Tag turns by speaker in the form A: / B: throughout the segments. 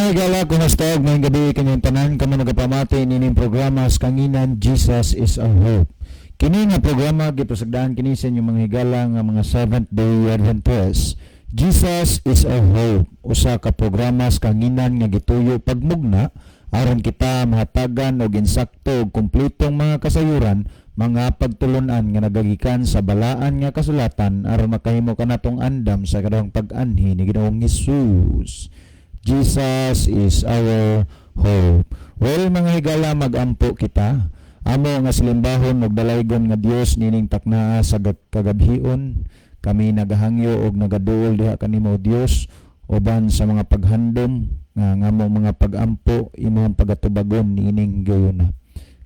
A: higala, kumusta? Ngayong gabi kanyang tanan, kamo nagapamati nining programa sa kanginan, Jesus is our hope. Kini nga programa, gipasagdaan kini sa inyong mga higala nga mga Seventh-day Adventist. Jesus is our hope. Usa ka programa sa kanginan nga gituyo pagmugna, aron kita mahatagan og insakto og kumpletong mga kasayuran, mga pagtulunan nga nagagikan sa balaan nga kasulatan aron makahimo kanatong andam sa kadang pag-anhi ni Ginoong Hesus. Jesus is our hope. Well, mga higala, magampo kita. Amo nga silimbahon og dalaygon nga Dios nining taknaa sa kagabhion. Kami nagahangyo og nagaduol diha kanimo Dios uban sa mga paghandom nga ngamo mga pagampo imong pagatubagon nining gayuna.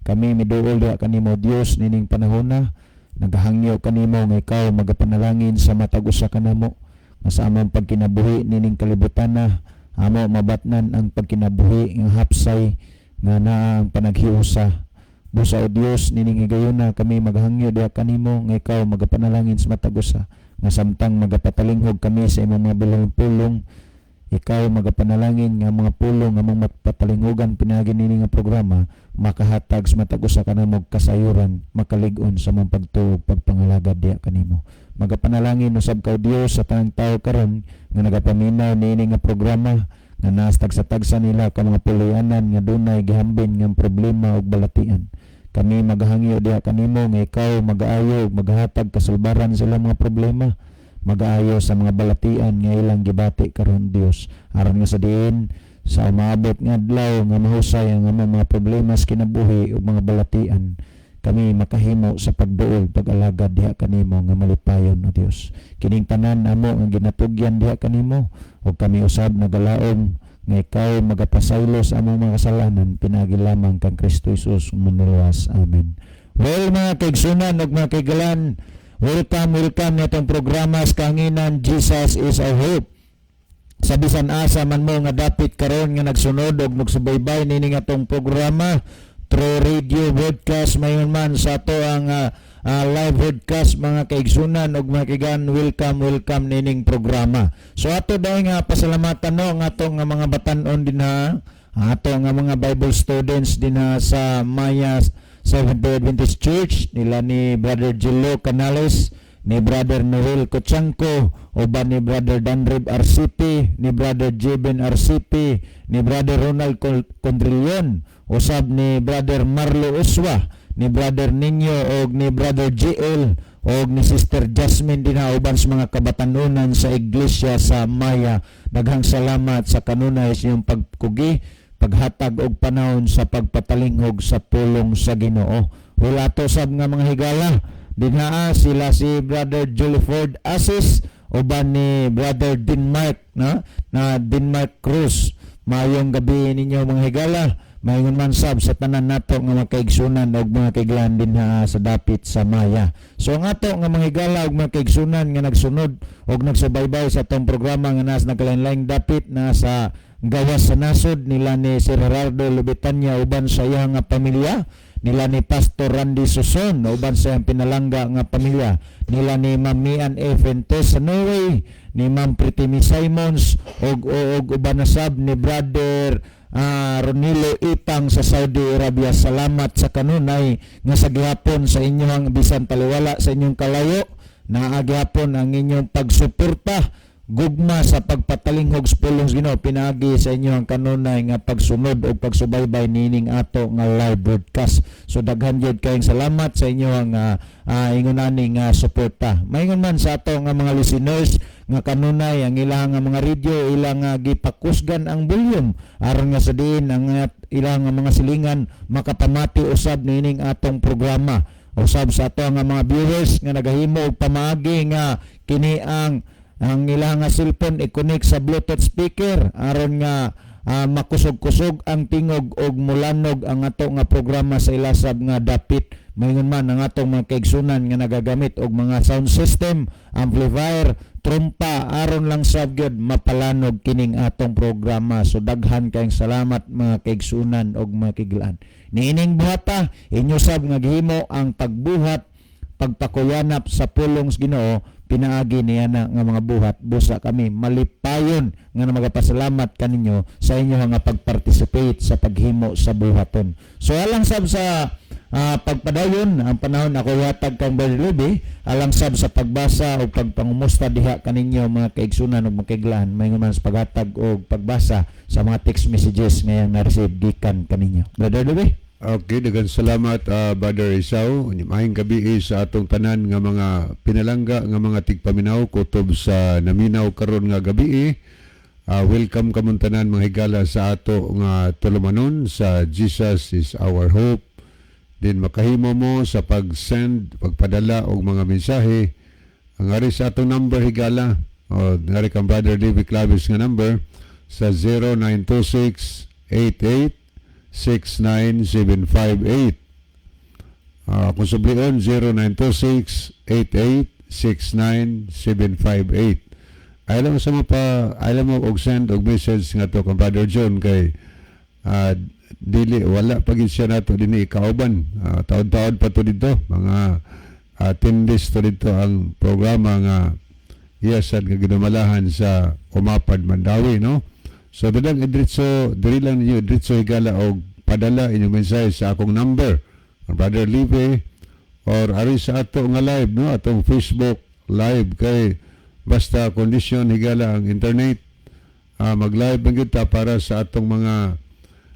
A: Kami miduol diha kanimo Dios nining panahona. Nagahangyo kanimo nga ikaw magapanalangin sa matag usa kanamo nga sa among pagkinabuhi nining kalibutan na amo mabatnan ang pagkinabuhi ng hapsay nga na ang panaghiusa. Busa o Dios nining higayuna kami maghangyo diha kanimo nga ikaw magapanalangin sa matag usa nga samtang magapatalingog kami sa imong mga bilangong pulong. Ikaw magapanalangin nga mga pulong nga mong magpatalingogan pinagi nini nga programa makahatag sa matag usa kanamo kasayuran makalig-on sa mong pagtuog pagpangalagad diha kanimo. Magapanalangin usab ka Dios sa tanang tawo karon nga nagapaminaw niini nga programa nga nastagsa-tagsa nila ka mga puloy-anan nga dunay gihambin nga problema ug balatian. Kami maghangyo diha kanimo nga ikaw mag-aayo ug maghatag kasulbaran sa ilang mga problema, mag-aayo sa mga balatian nga ilang gibati karon Dios aron nga sa diin sa umabot nga adlaw nga mahusay ang mga problema sa kinabuhi ug mga balatian. Kami makahimo sa pagduol pag-alagad diha kanimo nga malipayon o Dios. Kining tanan amo ang ginatugyan diha kanimo ug kami usab nagalaom nga ikaw magapasaylo sa among mga kasalanan pinagi lamang kang Kristo Jesus manluwas. Amen. Well, mga kaigsunan ug mga kaigalan, welcome nitong programa sa kanginan Jesus is our hope. Sa bisan asa man mo nga dapit karon nga nagsunod og nagsubaybay nini nga tong programa through radio broadcast mayon man sa ato ang live broadcast, mga kaigsunan ug mga kaigan, welcome nining programa. So ato daw nga pasalamatan no nga ato nga mga batan-on din ha, ato nga mga Bible students din ha sa Maya Seventh-day Adventist Church nila ni Brother Jello Canales, ni Brother Noel Cochanco, uban ni Brother Danrib RCP, ni Brother Jeben RCP, ni Brother Ronald Condrillion, usab ni Brother Marlo Uswa, ni Brother Ninyo og ni Brother GL og ni Sister Jasmine din uban sa mga kabatanunan sa iglesia sa Maya. Daghang salamat sa kanunay sa inyong pagkugi, paghatag og panahon sa pagpatalingog sa pulong sa Ginoo. Wala to sab nga mga higala dinhaa sila si Brother Juliford Asis uban ni Brother Denmark na Denmark Cruz. Mayong gabi ninyo mga higala. Mayon man sab sa tanan nato nga mga kaigsunan og mga kaiglan din sa dapit sa Maya. So nga to nga mga higala og mga kaigsunan nga nagsunod og nagsubaybay sa tong programa nga nas naglain-laing dapit na sa gawas sa nasod nila ni Sir Gerardo Lubitanya uban sa iyang pamilya, nila ni Pastor Randy Suson uban sa iyang pinalangga nga pamilya, nila ni Ma'am Mian Eventes sa Norway, ni Ma'am Pritimi Simons og uban na sab ni Brother Ronilo Itang sa Saudi Arabia. Salamat sa kanunay nga sa gihapon sa inyong bisan taliwala sa inyong kalayo na agihapon ang inyong pagsuporta gugma sa pagpatalinghog sa pulong Ginoo pinagi sa inyong kanunay nga pagsunod o pagsubaybay nining ato nga live broadcast. So daghan gyud kayong salamat sa inyong ingunani nga suporta. Maingon man sa ato nga mga listeners nga kanunay ang ilang mga radio ilang gipakusgan ang volume aron nga sa diin ang ilang mga silingan makapamati usab nining atong programa. Usab sa ato nga mga viewers nga nagahimo og pamaagi nga kini ang ilang cellphone i-connect sa Bluetooth speaker aron nga makusog-kusog ang tingog og mulanog ang ato nga programa sa ilasab nga dapit. Mayingon man ang atong mga kaigsunan nga nagagamit og mga sound system, amplifier, trompa aron lang sab gyud mapalanog kining atong programa. So daghan kayong salamat mga kaigsunan og mga kiglaan. Niining buhata inyo sab nga gihimo ang pagbuhat pagpakuyanap sa pulong Ginoo pinaagi niya na nga mga buhat busa kami malipayon nga na magapasalamat kaninyo sa inyo nga pag-participate sa paghimo sa buhaton. So alang sab sa pagpadayon ang panahon ako yatag kang Berlubi alang sab sa pagbasa o pagpangumusta diha kaninyo mga kaigsunan ug makiglan may man sa paghatag o pagbasa sa mga text messages nga na-receive gikan kaninyo. Brother Lubi.
B: Okay, daghang salamat Brother Isaw. Maayong gabi sa atong tanan nga mga pinalangga nga mga tigpaminaw kutob sa naminaw karon nga gabi. Welcome kamon tanan mga higala sa ato nga tulumanon sa Jesus is our hope. Din makahimo mo sa pag-send, pagpadala og mga mensahe. Ang ari sa atong number higala o ngari kang Brother David Clavis nga number sa 0926-88-69758. Kung sublion 0926-88-69758. Alam mo og send og message nga to kang Brother John kay dili wala pagid siya nato dinhi kauban. Taon-taon pa to dito mga 10 days to dito ang programa nga iyasad nga ginamalahan sa Umapad Mandawi, no? So dadang idritso diri lang ninyo idritso higala og padala inyong mensahe sa akong number Brother Live or ari sa ato nga live, no, atong Facebook live kay basta kondisyon higala ang internet mag-live man gyud ta para sa atong mga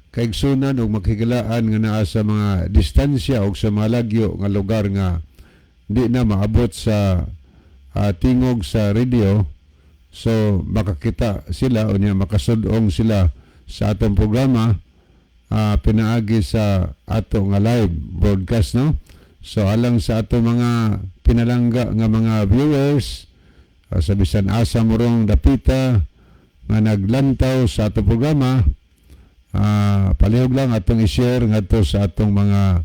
B: kaigsunan ug maghigalaan nga naa sa mga distansya ug sa mga lagyo nga lugar nga di na maabot sa tingog sa radio. So makakita sila o niya makasudong sila sa atong programa pinaagi sa ato nga live broadcast, no? So alang sa ato mga pinalangga nga mga viewers sa bisan asa morong dapita nga naglantaw sa ato programa, palihog lang atong i-share ngadto sa atong mga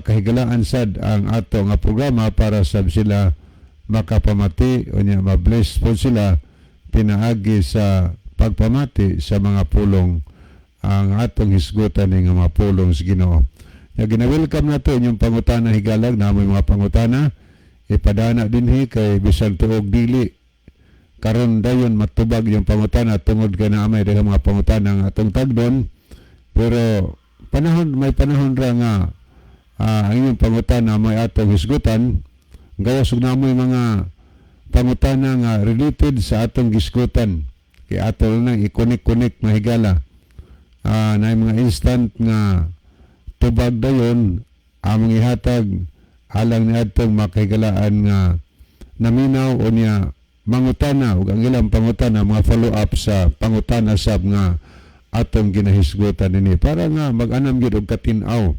B: kahigalaan sad ang ato nga programa para sab sila makapamati o niya ma-bless po sila pinaagi sa pagpamati sa mga pulong ang atong hisgutan ng mga pulong sa Ginoo. Gina-welcome na to inyong pangutana higalag na may mga pangutana ipadana dinhi kay bisan tuog dili karon dayon matubag yung pangutana tungod kay na may daghang mga pangutana nga atong tagdon, pero may panahon ra nga ang inyong pangutana may atong hisgutan gawas ug namoy mga pangutana nga related sa atong gisgutan kay ato lang ikonik-konik mahigala na mga instant nga tubag dayon among ihatag alang ni atong makahigalaan nga naminaw o niya mangutana ug ang ilang pangutana mga follow up sa pangutana sab nga atong ginahisgutan nini para nga mag-anam gyud og katin-aw.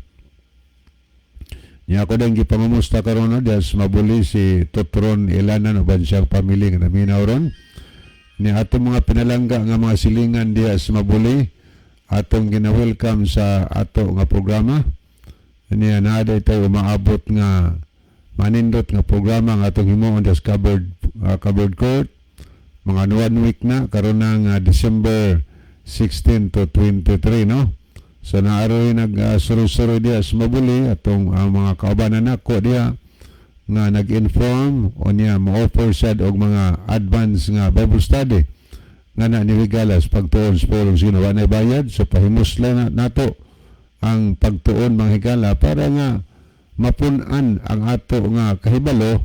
B: Niya ako din gipangumusta karon na dias mabuli si Totron Ilanan uban siyang pamilya nga naminaw ron. Ni atong mga pinalangga nga mga silingan dias mabuli atong gina-welcome sa ato nga programa. Niya naaday tayo umaabot nga manindot nga programa nga atong himuon dias covered court. Mga 1 week na karon ng December 16 to 23, no? So naaroy nag-suru-suru diya sa mabuli atong mga kaubanan nako diya nga nag-inform o niya mo-offer sad og mga advance nga Bible study nga na niwigalas pagtuon sa pulong sa Ginoo na bayad. So pahimusla nato ang pagtuon mga higala para nga mapun-an ang ato nga kahibalo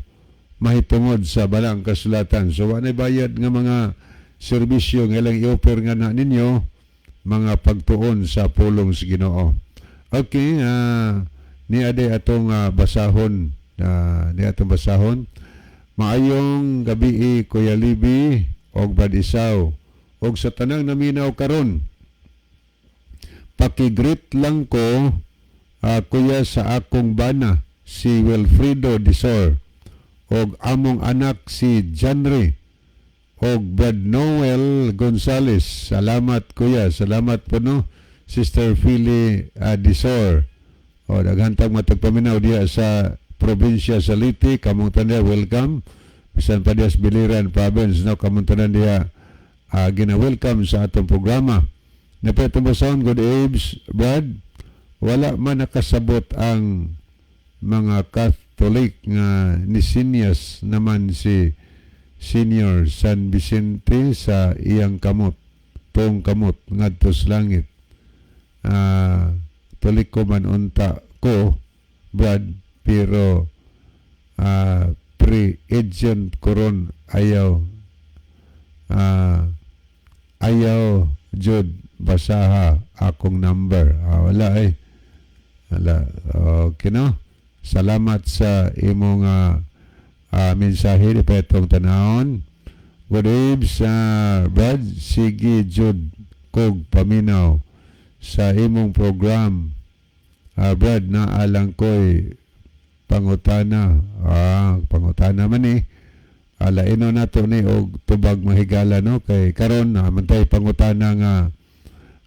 B: mahitungod sa balang kasulatan. So wala bayad nga mga serbisyo nga ilang i-offer nga na ninyo mga pagtuon sa pulong sa Ginoo. Okay, ni aday atong basahon, Maayong gabi Kuya Libby og Brad Isaw og sa tanang naminaw karon. Pakigreet lang ko kuya sa akong bana si Wilfredo Disor og among anak si Janry og Brad Noel Gonzales. Salamat kuya, salamat po no Sister Philly Disor. O daghantang matagpaminaw diya sa probinsya sa Liti, kamong tanan welcome. Bisan pa diya sa Biliran province, no, kamong tanan diya gina-welcome sa atong programa. Napatong good Abes, Brad, wala man nakasabot ang mga Catholic nga ni Sinias naman si Senior San Vicente sa iyang kamot, tong kamot ngadto sa langit. Tulik ko man unta ko, Brad, pero pre-agent koron ayaw jud basaha akong number. Wala wala. Okay no? Salamat sa imong mensahe di petong tanahon. Good eves, Brad, sige jud kog paminaw sa imong program. Brad, naalang ko'y pangutana. Pangutana man alaino na to ni og tubag mahigala no kay karon mantay pangutana nga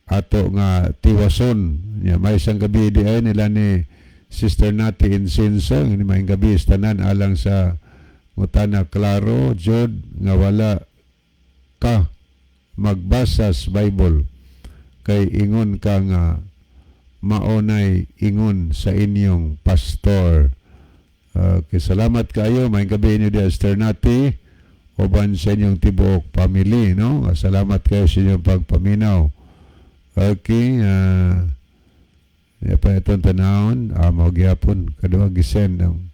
B: ato nga tiwason. May isang gabi di ay nila ni Sister Nati Insenso, ni may gabi tanan alang sa ngutana klaro jud nga wala ka magbasa sa Bible kay ingon ka nga maunay ingon sa inyong pastor. Okay, salamat kayo. May gabi niyo di Sister Nati uban sa inyong tibuok family, no? Salamat kayo sa inyong pagpaminaw. Okay, pa itong tanahon, magyapon kadua gisend ang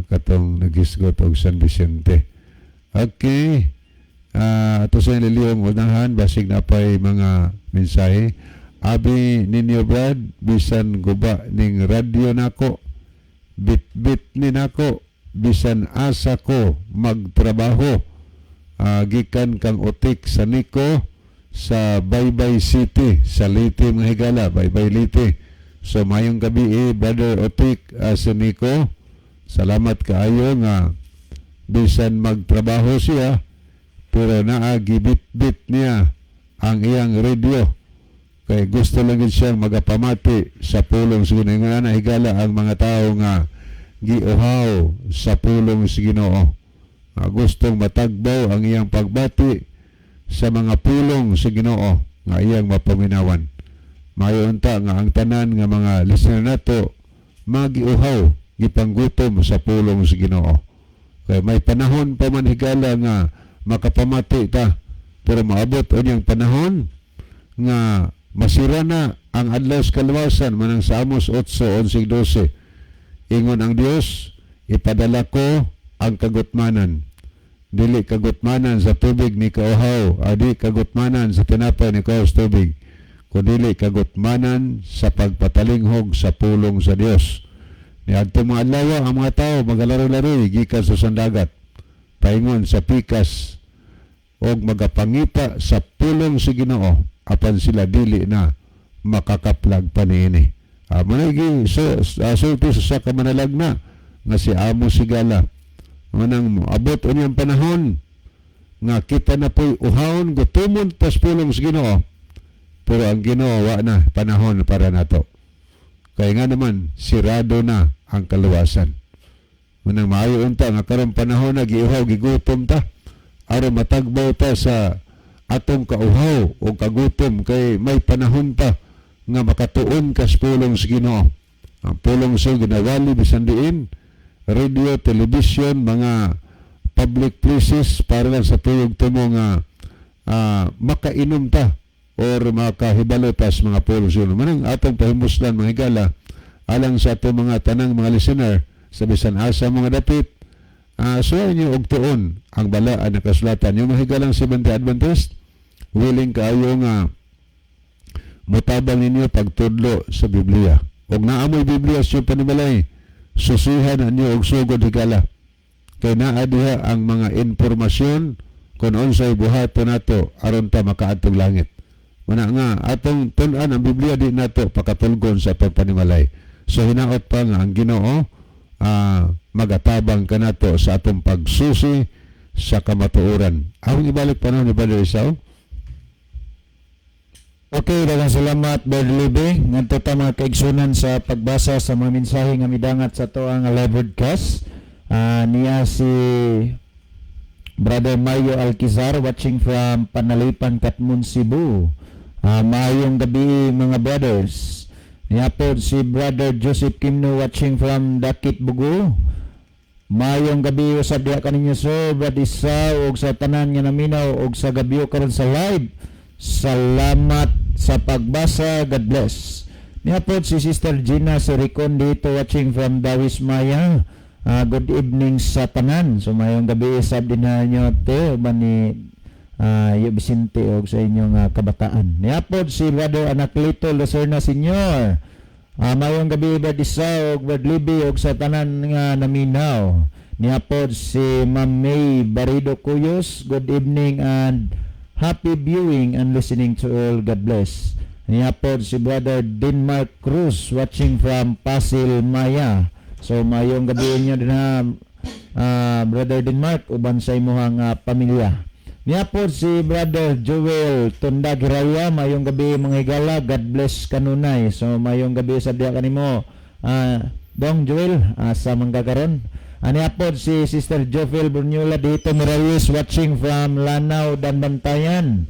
B: katong nagisgot og San Vicente. Okay, ato sa ililiyong unahan, basig na pa'y mga mensahe. Abi ninyo, Brad, bisan guba ning radyo nako, bit-bit ni nako, bisan asa ko magtrabaho, gikan kang utik sa Nico, sa Baybay City, sa Liti mga higala, Baybay Liti. So mayong gabi Brother Otik sa Nico. Salamat kaayo nga bisan magtrabaho siya pero naagibit-bit niya ang iyang radio kay gusto lang siyang magapamati sa pulong sa Ginoo. Nga na higala ang mga tao nga giuhaw sa pulong sa Ginoo. Gustong matagbaw ang iyang pagbati sa mga pulong sa Ginoo nga iyang mapaminawan. Mayunta nga ang tanan nga mga listener nato magiuhaw gipanggutom sa pulong sa Ginoo. Kaya may panahon pa man higala nga makapamati ta, pero maabot unyang panahon nga masira na ang adlaw sa kaluwasan manang sa Amos 8:11-12. Ingon ang Dios, ipadala ko ang kagutmanan. Dili kagutmanan sa tubig ni kauhaw, adi kagutmanan sa tinapay ni kauhaw sa tubig, kundi kagutmanan sa pagpatalinghog sa pulong sa Dios. Niadtong mga adlaw ang mga tao magalaro-laro gikan sa sandagat, paingon sa pikas og magapangipa sa pulong sa Ginoo apan sila dili na makakaplag paniini. Managi sulti sa kamanalag na nga si Amos Sigala. Manang abot unyang panahon nga kita na po'y uhawon gutumon pas pulong sa Ginoo. Pero ang Ginoo wa na panahon para nato. Kaya nga naman sirado na ang kaluwasan. Manang maayo unta nga karon panahon na giuhaw gigutom ta aron matagbaw ta sa atong kauhaw o kagutom kay may panahon pa nga makatuon kas pulong sa Ginoo. Ang pulong sa ginawali bisan diin radio, television, mga public places para lang sa tuyog tumo nga makainom ta or makahibalo ta sa mga pulong sa Ginoo. Manang atong pahimuslan mga higala alang sa atong mga tanang mga listener sa bisan asa mga dapit. So inyo og tuon ang balaan na kasulatan. Yung mga higalang Seventh-day Adventist, willing kaayo nga mutabang ninyo pagtudlo sa Biblia. Og naamoy Biblia sa panimalay, susihan ninyo og sugod higala. Kay naa diha ang mga informasyon kung unsay buhaton nato aron ta makaadtong langit. Muna nga atong tun-an ang Biblia di nato pakatulgon sa atong panimalay. So hinaot pa nga ang Ginoo magatabang ka nato sa atong pagsusi sa kamatuoran. Awang ibalik pa ni Brother Isao.
A: Okay, daghang salamat Brother Libby. Ngadto ta mga kaigsunan sa pagbasa sa mga mensahe nga midangat sa to ang live broadcast. Niya si Brother Mario Alquizar watching from Panalipan, Katmon, Cebu. Maayong gabi mga brothers. Niya po si Brother Joseph Kimno watching from Dakit, Bugo. Mayong gabi usab diha kaninyo so brad isa og sa tanan nga naminaw og sa gabi karon sa live. Salamat sa pagbasa. God bless. Niapod si Sister Gina Siricon dito watching from Dawis Maya. Good evening sa tanan. So mayong gabi usab din nyo te uban ni Yo Vicente og sa inyong kabataan. Niapod si Brother Anaclito Lucerna Senior. Mayong gabi Brad Isa og Brad Libby og sa tanan nga naminaw. Niapod si Ma'am May Barido Cuyos. Good evening and happy viewing and listening to all. God bless. Niapod si Brother Denmark Cruz watching from Pasil Maya. So mayong gabi niyo din Brother Denmark uban sa imuhang pamilya. Niapod si Brother Joel Tundagiraya, mayong gabi mga higala, God bless kanunay. So mayong gabi sa diya kanimo, Dong Joel, sa manggagaron. Niapod si Sister Jofel Brunyola dito Mirayes watching from Lanao, Danbantayan.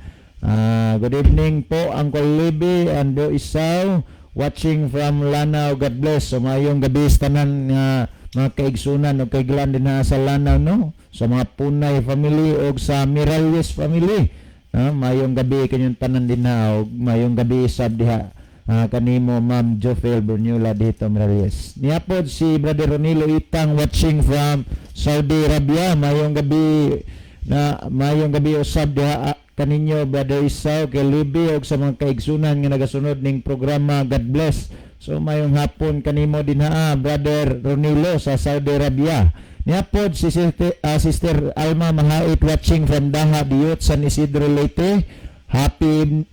A: Good evening po Uncle Libby and Bro Isaw watching from Lanao, God bless. So mayong gabi sa tanan mga kaigsunan o kaiglan din sa Lanao, no? Sa mga Punay family o sa Miralles family. Mayong gabi kanyang tanan din o mayong gabi sab diha kanimo Ma'am Jofel Brunyola dito Miralles. Niapod si Brother Ronilo Itang watching from Saudi Arabia. Mayong gabi usab diha kaninyo Brother Isaw kay Libby og sa mga kaigsunan nga nagasunod ning programa. God bless. So mayong hapon kanimo din Brother Ronilo sa Saudi Arabia. Niapod si Sister Alma Mahait watching from Daha Diyot San Isidro Leyte. Happy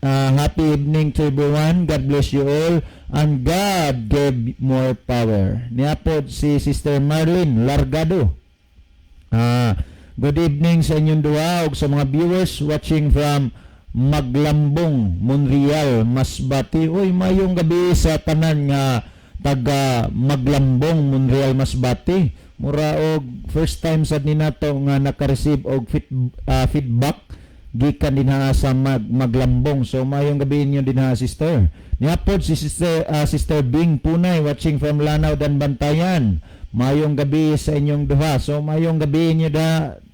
A: evening to everyone. God bless you all and God give more power. Niapod si Sister Marlene Largado. Good evening sa inyong duha ug sa mga viewers watching from Maglambong, Monreal, Masbate. Uy, mayong gabi sa tanan nga taga Maglambong, Monreal, Masbate. Mura og first time sad ni nato nga naka-receive og feedback gikan din sa Maglambong. So mayong gabi ninyo din sister. Niapod si Sister Bing Punay watching from Lanao, Danbantayan. Mayong gabi sa inyong duha. So mayong gabi ninyo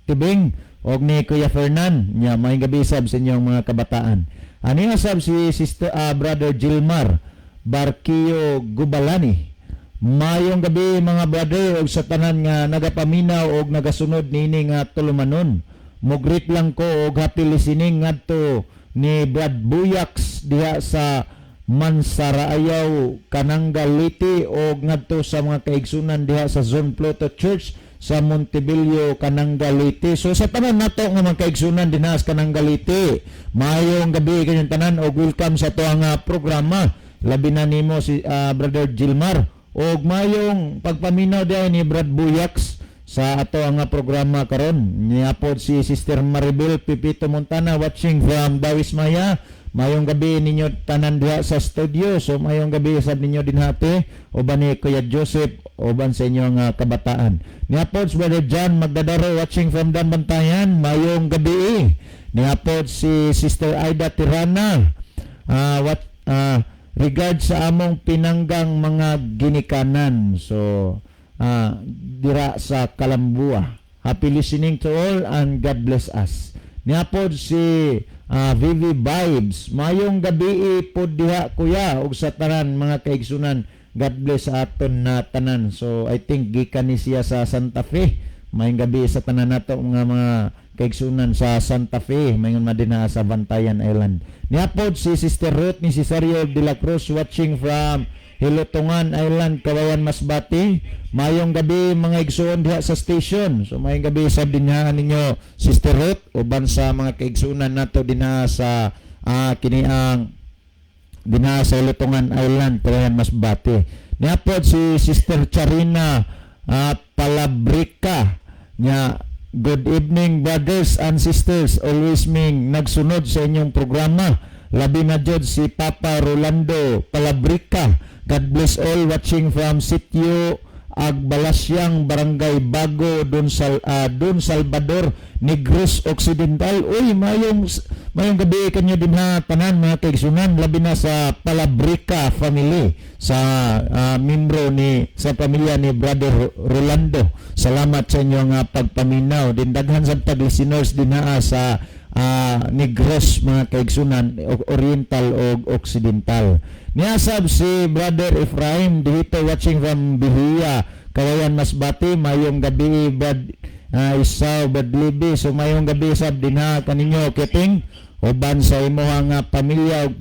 A: Tibing og ni Kuya Fernan. Mayong gabi sab sa inyong mga kabataan. Ani sab si Sister Brother Gilmar Barquillo Gubalani. Mayong gabi mga brother og sa tanan nga nagapaminaw og nagasunod nini nga tulumanon. Mugrit lang ko og happy listening ngadto ni Brad Buyaks diha sa Mansaraayaw, Kanangaliti og ngadto sa mga kaigsunan diha sa Zone Pluto Church sa Montebello, Kanangaliti. So sa tanan nato nga mga kaigsunan dinha sa Kanangaliti, mayong gabi kanyang tanan og welcome sa tuang programa. Labi na nimo si Brother Gilmar og mayong pagpaminaw diay ni Brad Buyaks sa ato ang programa karon. Niapod si Sister Maribel Pipito Montana watching from Dawis Maya. Mayong gabi ninyo tanan diha sa studio. So mayong gabi sab ninyo dinhati uban ni Kuya Joseph uban sa inyong kabataan. Niapod si Brother John Magdadaro watching from Danbantayan. Mayong gabi. Niapod si Sister Aida Tirana regard sa among pinanggang mga ginikanan. So dira sa Kalambua. Happy listening to all and God bless us. Niapod si Vivi Vibes. Mayong gabi po diha kuya ug sa tanan mga kaigsunan. God bless sa aton na tanan. So I think gikan ni siya sa Santa Fe. Mayong gabi sa tanan nato mga kaigsunan sa Santa Fe. Mayong madina sa Bantayan Island. Niapod si Sister Ruth ni Cesario de la Cruz watching from Hilutungan Island, Kawayan, Masbate. Mayong gabi mga igsuon diha sa station. So mayong gabi sa dinhaan ninyo Sister Ruth uban sa mga kaigsunan nato dinha sa kiniang dinha sa Hilutungan Island, Kawayan, Masbate. Niapod si Sister Charina Palabrica nya. Good evening brothers and sisters. Always ming nagsunod sa inyong programa. Labi na jud si Papa Rolando Palabrica. God bless all watching from Sitio Agbalasyang, Barangay Bago, Don Salvador, Negros Occidental. Uy, Mayong gabi kanyo din ha tanan mga kaigsunan, labi na sa Palabrica family, sa membro ni sa pamilya ni Brother Rolando. Salamat sa inyo nga pagpaminaw. Din daghan sa tag-listeners din ha sa Negros mga kaigsunan, Oriental o Occidental. Niasab si Brother Ephraim dito watching from Bihiya, Kawayan Masbati. Mayong gabi Brad Isaw Badlibi. So mayong gabi sab din ha kaninyo kiting uban sa imong pamilya og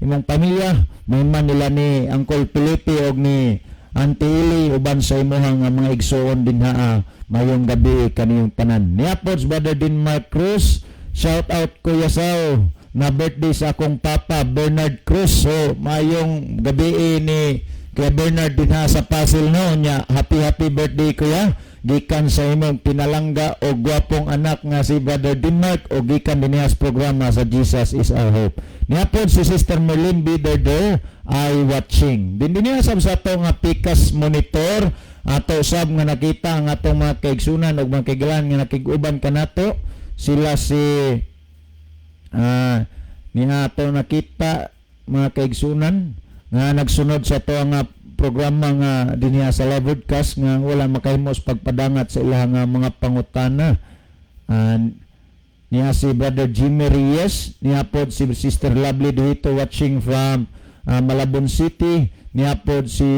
A: imong pamilya may man nila ni Uncle Felipe og ni Auntie Ili uban sa imong mga igsoon din ha mayong gabi kaniyong tanan. Niapos Brother Denmark Cruz, shout out Kuya Saw na birthday sa akong papa Bernard Cruz. So mayong gabi ni Kuya Bernard din ha sa Pasil no nya. Happy birthday kuya, gikan sa imong pinalangga o gwapong anak nga si Brother Denmark o gikan din niya sa programa sa Jesus is Our Hope. Niapod si Sister Merlin Biderder ay watching. Din niya sab sa ato nga Pikas monitor ato sab nga nakita ang atong mga kaigsunan o mga kaigalan nga nakiguban kanato. Sila si niya ato nakita mga kaigsunan nga nagsunod sa ato nga programa nga dinhi sa live broadcast nga wala makahimos pagpadangat sa ilang mga pangutana. Niya si Brother Jimmy Reyes, niya pod si Sister Lovely dito watching from Malabon City, niya pod si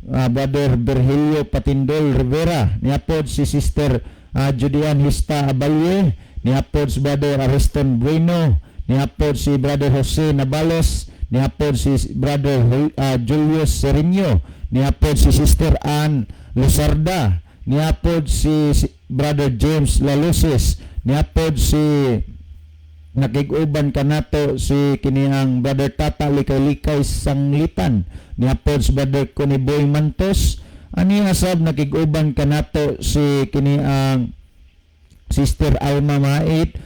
A: Brother Virgilio Patindol Rivera, niya pod si Sister Judian Hista Abalye, niya pod si Brother Ariston Bueno, niya pod si Brother Jose Nabales, niapod si Brother Julius Serino, niapod si Sister Ann Luzarda, niapod si Brother James Lalusis, niapod si nakiguban kanato si kiniang Brother Tata Likay-Likay Sanglitan, niapod si Brother Kuniboy Mantos, ani asab nakiguban kanato si kiniang Sister Alma Mait,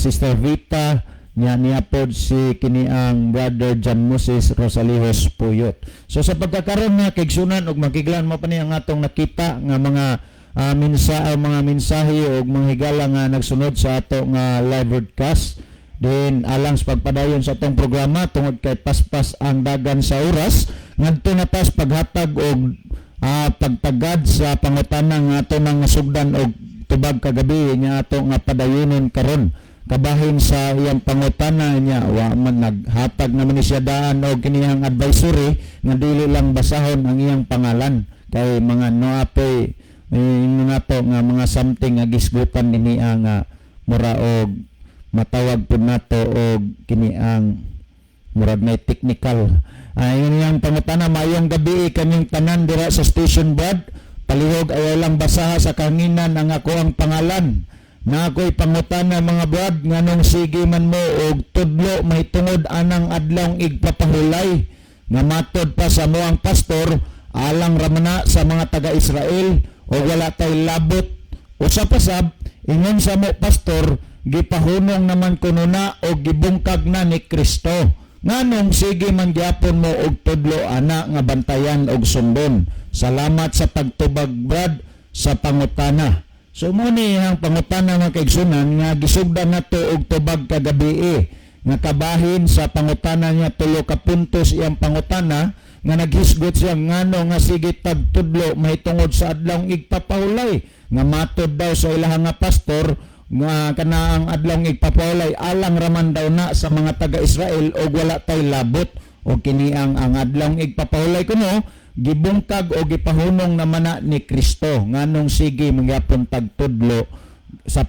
A: Sister Vita, niya pod si kiniang Brother John Moses Rosalihos Puyot. So sa pagkakaroon nga kaigsunan og makiglan mo pa ni ang atong nakita nga mga mga mensahe og mga higala nga nagsunod sa ato nga live broadcast. Then alang sa pagpadayon sa atong programa tungod kay paspas ang dagan sa oras ngadto na tas paghatag og pagtagad sa pangutana nga ato nang nasugdan og tubag kagabi nga ato nga padayonon karon. Kabahin sa iyang pangutana niya wa man naghatag naman ni siya daan og kiniyang advisory nga dili lang basahon ang iyang pangalan kay mga noape nato nga mga something nga gisgutan dinhi nga mura og matawag pud nato og kiniang murag may technical yun yang pangutana. Mayong gabi kaming tanan dira sa station board, palihog ayaw lang basaha sa kanginan ang ako ang pangalan na ako'y pangutana mga brad nganong sige man mo og tudlo may tungod anang adlong igpapahulay nga matod pa sa moang pastor alang ramana sa mga taga-Israel o wala tay labot usa pa sab ingon sa mo pastor gipahunong naman kuno na o gibungkag na ni Kristo nganong sige man gyapon mo og tudlo ana nga bantayan og sundon. Salamat sa pagtubag brad sa pangutana. So mo ni ang pangutana nga kaigsunan nga gisugdan nato og tubag kagabi nga kabahin sa pangutana niya tulo ka puntos iyang pangutana nga naghisgot siya ngano nga sige tagtudlo mahitungod sa adlong igpapahulay nga matod daw sa ilahang nga pastor nga kanaang adlong igpapahulay alang raman daw na sa mga taga-Israel og wala tay labot o kiniang ang adlong igpapahulay kuno gibungkag o gipahunong naman na ni Kristo nganong sige mangyapon tagtudlo sa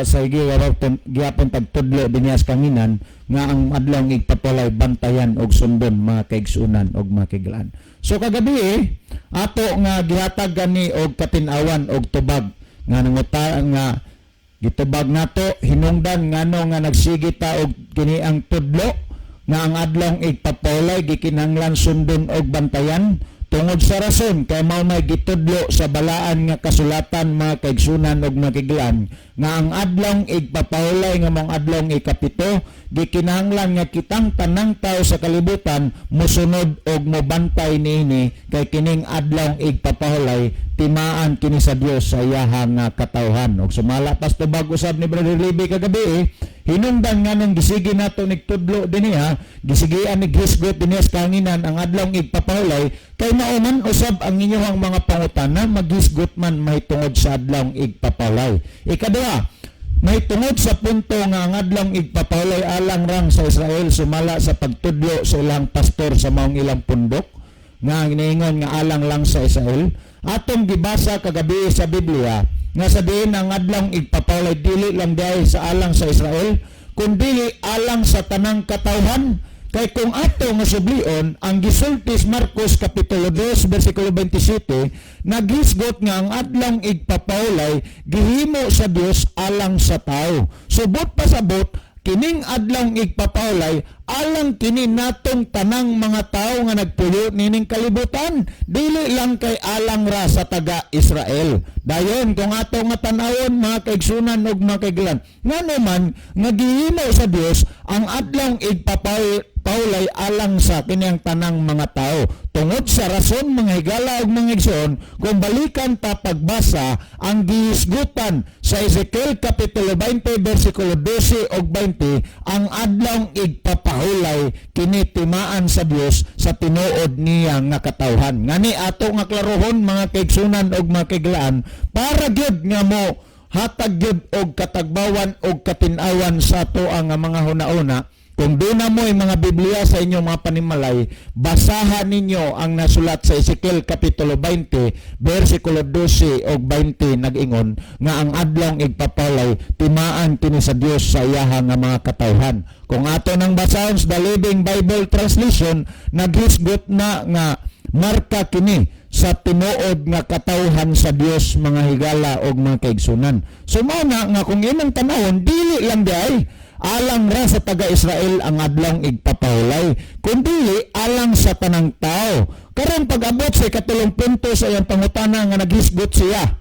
A: sa giyapon tagtudlo dinyas kanginan nga ang adlong igpapalay bantayan og sundon mga kaigsunan og mga kaigalan. So kagabi ato nga gihatag gani og katin-awan og tubag nga nangutaan nga gitubag nato hinungdan ngano nga nagsige ta og kini ang tudlo nga ang adlong igpapalay gikinahanglan sundon og bantayan tungod sa rason kay mao may gitudlo sa balaan nga kasulatan mga kaigsunan ug mga kaigalan nga ang adlong igpapahulay nga mong adlong ikapito gikinahanglan nga kitang tanang tao sa kalibutan mosunod og mobantay niini kay kining adlong igpapahulay timaan kini sa Dios sa iyahang katawhan. Og sumala pas tubag usab ni Brother Libby kagabi hinungdan nga nung gisigi nato nigtudlo dinhi gisigian ni gisgot dinhi sa kanginan ang adlong igpapahulay kay mauman usab ang inyong mga pangutana maghisgot man may tungod sa adlong igpapahulay. Ikaduha, may tungod sa punto nga ang adlong igpapahulay alang rang sa Israel sumala sa pagtudlo sa ilang pastor sa maong ilang pundok nga ginaingon nga alang lang sa Israel. Atong gibasa kagabi sa Biblia nga sa diin ang adlong igpapahulay dili lang dahil sa alang sa Israel kundi alang sa tanang katawhan. Kay kung ato nga sublion ang gisultis Marcos kapitulo 2 bersikulo 27 naghisgot nga ang adlong igpapahulay gihimo sa Dios alang sa tao. Subot pasabot kining adlong igpapahulay alang kini natong tanang mga tao nga nagpuyo nining kalibutan, dili lang kay alang ra sa taga Israel. Dayon kung ato nga tanawon mga kaigsunan ug mga kaiglan, ngano man nga gihimo sa Dios ang adlong igpapahulay alang sa kiniang tanang mga tao. Tungod sa rason mga higala ug mga igsoon, kung balikan ta pagbasa ang gihisgutan sa Ezekiel kapitulo 20 bersikulo 12 ug 20, ang adlong igpapahulay kini timaan sa Dios sa tinuod niya nga katawhan. Ngani ato nga klarohon mga kaigsunan ug mga kaiglaan para gyud nga mo hatag gyud og katagbawan og katin-awan sa ato ang mga hunauna. Kung doon na mo yung mga Biblia sa inyong mga panimalay, basahan ninyo ang nasulat sa Ezekiel kapitulo 20, versikulo 12 o 20 nag-ingon nga ang adlong igpapalay, timaan kini sa Dios sa iyaha nga mga katawhan. Kung ato nang basahon sa The Living Bible Translation, naghisgot na nga marka kini sa tinuod nga katawhan sa Dios mga higala o mga kaigsunan. So mauna nga kung imong tanawon, dili lang diay alang ra sa taga-Israel ang adlong igpapahulay, kundi alang sa tanang tao. Karon pag-abot sa ikatulong punto sa iyang pangutana nga naghisgot siya,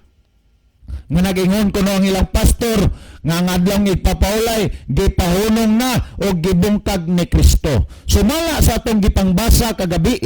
A: nga nagingon kuno ang ilang pastor nga ang adlong igpapahulay gipahunong na o gibungkag ni Kristo. Sumala sa atong gipangbasa kagabi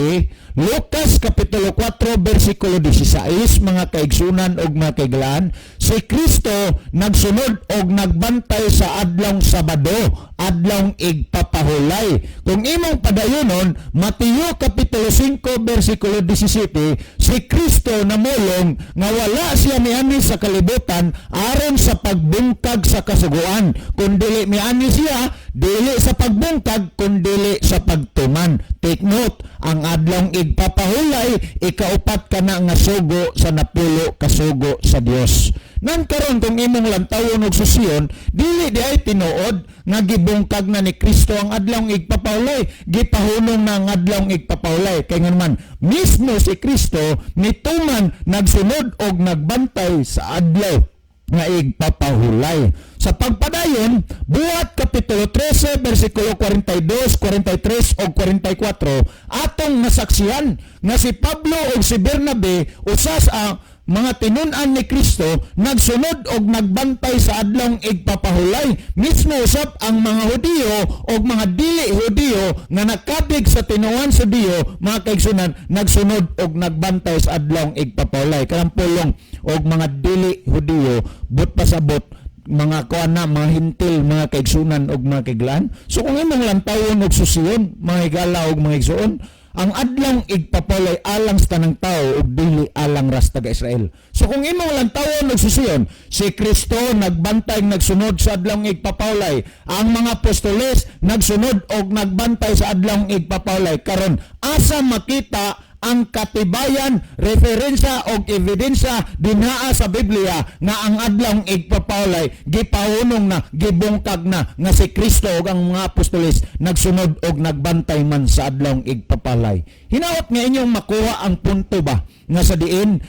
A: Lucas kapitulo 4 bersikulo 16 mga kaigsunan ug mga kaiglaan, si Kristo nagsunod og nagbantay sa adlong Sabado, adlong igpapahulay. Kung imong padayonon Mateo kapitulo 5 bersikulo 17, si Kristo namulong nga wala siya miani sa kalibutan aron sa pagbungkag sa kasuguan, kundi miani siya dili sa pagbungkag kundi sa pagtuman. Take note, ang adlong igpapahulay ikaupat ka na nga sugo sa napulo kasugo sa Dios. Nan karon kung imong lantawon og susiyon, dili di ay tinuod nga gibungkag na ni Kristo ang adlong igpapahulay, gipahunong na ang adlong igpapahulay. Kay naman mismo si Kristo nituman nagsunod og nagbantay sa adlaw nga igpapahulay. Sa pagpadayon, buhat kapitulo 13 bersikulo 42, 43 o 44, atong nasaksihan nga si Pablo o si Bernabe usas ang mga tinun-an ni Kristo nagsunod og nagbantay sa adlong igpapahulay. Mismo usab ang mga Hudiyo o mga dili Hudiyo nga nakabig sa tinuan sa Diyo, mga kaigsunan, nagsunod og nagbantay sa adlong igpapahulay. Karampulong og mga dili Hudiyo but pasabot mga kuana, mga hintil, mga kaigsunan og mga kaiglaan. So kung imong lantawon og susiyon, mga higala og mga igsuon, ang adlong igpapahulay alang sa tanang tao ug dili alang ras taga-Israel. So kung imong lantawon og susiyon, si Kristo nagbantay nagsunod sa adlong igpapahulay, ang mga apostoles nagsunod og nagbantay sa adlong igpapahulay. Karon asa makita ang katibayan, referensya o ebidensya dinhaa sa Biblia nga ang adlong igpapahulay gipahunong na, gibungkag na nga si Kristo ug ang mga apostoles nagsunod og nagbantay man sa adlong igpapahulay. Hinaot nga inyong makuha ang punto ba nga sa diin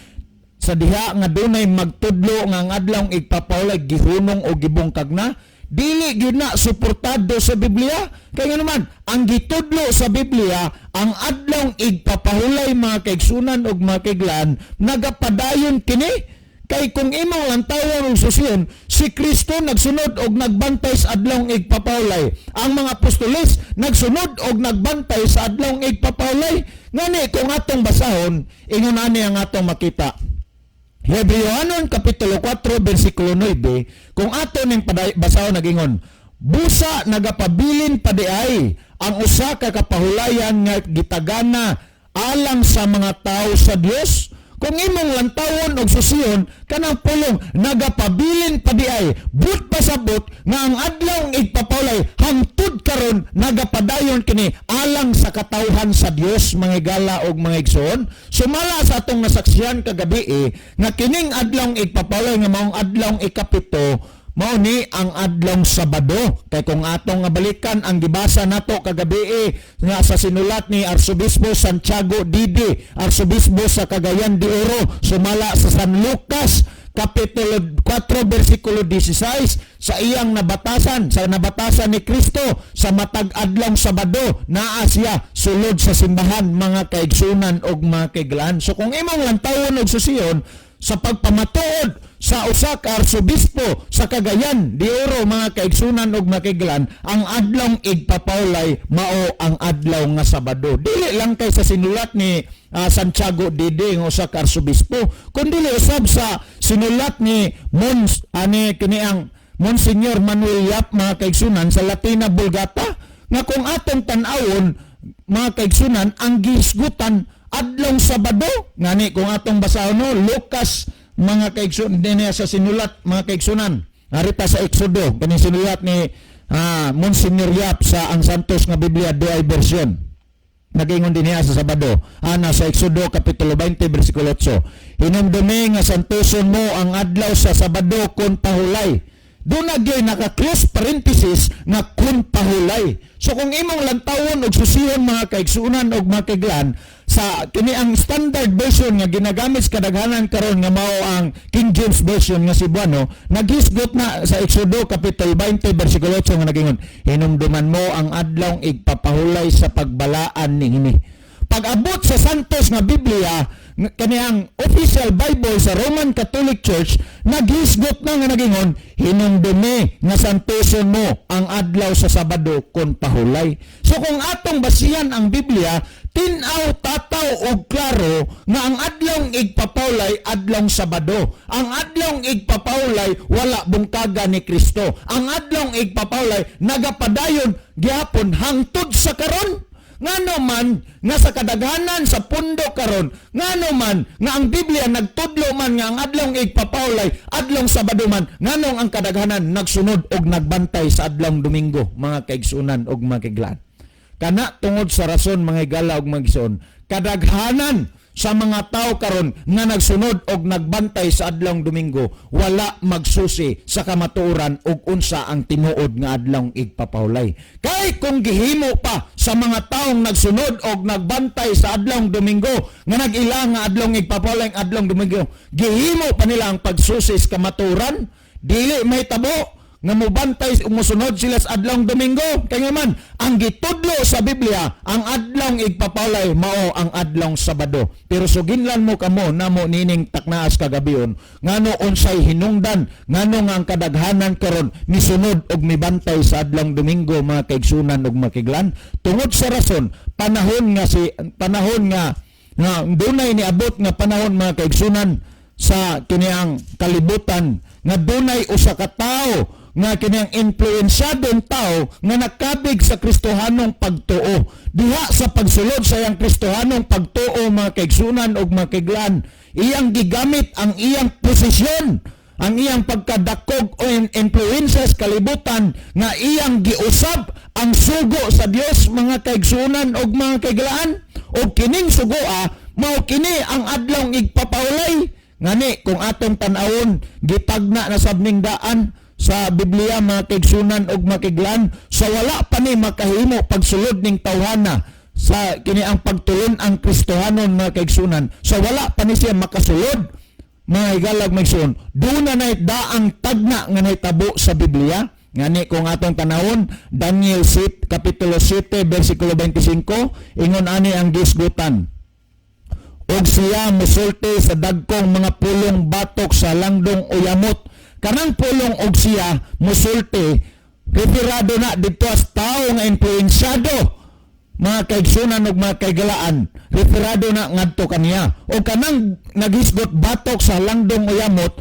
A: sa diha nga dunay magtudlo nga ang adlong igpapahulay gihunong o gibungkag na, dili gyud na suportado sa Biblia. Kaya naman ang gitudlo sa Biblia, ang adlong igpapahulay mga kaigsunan ug mga kaiglaan, nagapadayon kini. Kay kung imong lantawon og susiyon, si Kristo nagsunod og nagbantay sa adlong igpapahulay, ang mga apostoles nagsunod og nagbantay sa adlong igpapahulay. Ngani kung atong basahon, ingon ani ang atong makita Hebreohanon kapitulo 4 bersikulo 9, kung ato ning basahon nagingon, busa nagapabilin pa di ay ang usa ka kapahulayan nga gitagana alang sa mga tao sa Dios. Kung imong lantawon og susiyon kanang pulong nagapabilin pa di ay but pasabot nga ang adlaw igpapawlay hangtod karon nagapadayon kini alang sa katawhan sa Dios, mga higala og mga igsoon. Sumala sa atong nasaksihan kagabi nga kining adlaw igpapawlay nga maong adlaw ikapito mao ni ang adlaw Sabado. Kay kung atong nga balikan ang gibasa nato kagabi nga sa sinulat ni Arsobispo Santiago Didi, Arsobispo sa Cagayan de Oro, sumala sa San Lucas Kapitulo 4 versikulo 16 sa iyang nabatasan, sa nabatasan ni Kristo sa matag adlaw Sabado naa siya sulod sa simbahan, mga kaigsunan og mga kaiglaan. So kung imong lantawon og susiyon sa pagpamatuod sa usa ka arsobispo sa Cagayan de Oro, mga kaigsunan ug makiglan, ang adlaw igpapawlay mao ang adlaw nga Sabado. Dili lang kay sa sinulat ni Santiago Dede nga usa ka arsobispo, kundi usab sa sinulat ni kini ang Monsignor Manuel Yap, mga kaigsunan, sa Latina Vulgata, nga kung atong tan-awon, mga kaigsunan, ang gisgutan adlaw Sabado. Ngani kung atong basahon Lucas, mga kaigsunan, din sa sinulat, mga kaigsunan, harita sa Exodo, kaning sinulat ni Monsignor Yap sa ang Santos nga Biblia DI version, nagingon din niya sa Sabado, sa Exodo Kapitulo 20 versikulo 8, hinumdumi nga santuson mo ang adlaw sa Sabado kun pahulay. Doon nagyoy naka-close parenthesis nga kun pahulay. So kung imong lantawon og susihon, mga kaigsunan og mga kaiglan, sa kini ang standard version nga ginagamit sa kadaghanan karon nga mao ang King James version nga Cebuano, naghisgot na sa Exodo Kapitulo 20 versikulo 8 nga nagingon, hinumduman mo ang adlaw igpapahulay sa pagbalaan niini. Pag-abot sa Santos nga Biblia, kaniyang official Bible sa Roman Catholic Church, naghisgot na nga nagingon, hinumdumi nga santuson mo ang adlaw sa Sabado kon pahulay. So kung atong basihan ang Biblia, tinaw, tataw og klaro nga ang adlaw igpapawlay adlaw Sabado. Ang adlaw igpapawlay wala bungkaga ni Kristo. Ang adlaw igpapawlay nagapadayon gihapon hangtod sa karon. Ngano man nga sa kadaghanan sa pundo karon, ngano man nga ang Biblia nagtudlo man nga ang adlaw igpapawlay adlaw Sabado man, nganong ang kadaghanan nagsunod og nagbantay sa adlaw Domingo, mga kaigsunan og mga kaiglan. Kana tungod sa rason, mga higala og mga igsoon, kadaghanan sa mga tao karon nga nagsunod og nagbantay sa adlaw Domingo, wala magsusi sa kamatuoran og unsa ang tinuod nga adlaw igpapahulay. Kay kung gihimo pa sa mga taong nagsunod og nagbantay sa adlaw Domingo nga nag-ila nga adlaw igpapahulay adlaw Domingo, gihimo pa nila ang pagsusi sa kamatuoran, dili may tabo nga mubantay umusunod sila sa adlaw Domingo. Kaya man ang gitudlo sa Biblia, ang adlaw igpapawlay mao ang adlaw Sabado. Pero suginlan mo kamo namo nining taknaas kagabion, ngano unsay hinungdan, ngano nga ang kadaghanan karon misunod og mibantay sa adlaw Domingo, mga kaigsunan og makiglan, tungod sa rason panahon nga dunay niabot nga panahon, mga kaigsunan, sa kiniang kalibutan nga dunay usa ka tawo nga kiniang influensyadong tao nga nakabig sa Kristohanong pagtuo. Diha sa pagsulod sa iyang Kristohanong pagtuo, mga kaigsunan og mga kaiglan, iyang gigamit ang iyang posisyon, ang iyang pagkadakog o influences kalibutan nga iyang giusab ang sugo sa Dios, mga kaigsunan og mga kaiglaan. O kining sugoa mao kini ang adlaw igpapahulay. Ngani kung atong tan-awon, gitagna na sabning daan sa Biblia, mga kaigsunan og makiglan, sa wala pa ni makahimo pagsulod ning tawhana sa kini ang pagtulon ang Kristohanon, mga kaigsunan, sa wala pa ni siya makasulod, mga higalag maigsoon, doon na daang tagna nga nahitabo sa Biblia. Ngani kung atong tanawon, Daniel 7 Kapitulo 7 versikulo 25, ingon ani ang gisgutan, og siya musulti sa dagkong mga pulong batok sa langdong uyamot. Kanang pulong og siya musulti, referado na dito as tao nga influensyado, mga kaigsunan og mga kaigalaan, referado na ngadto kaniya. O kanang naghisgot batok sa langdong uyamot,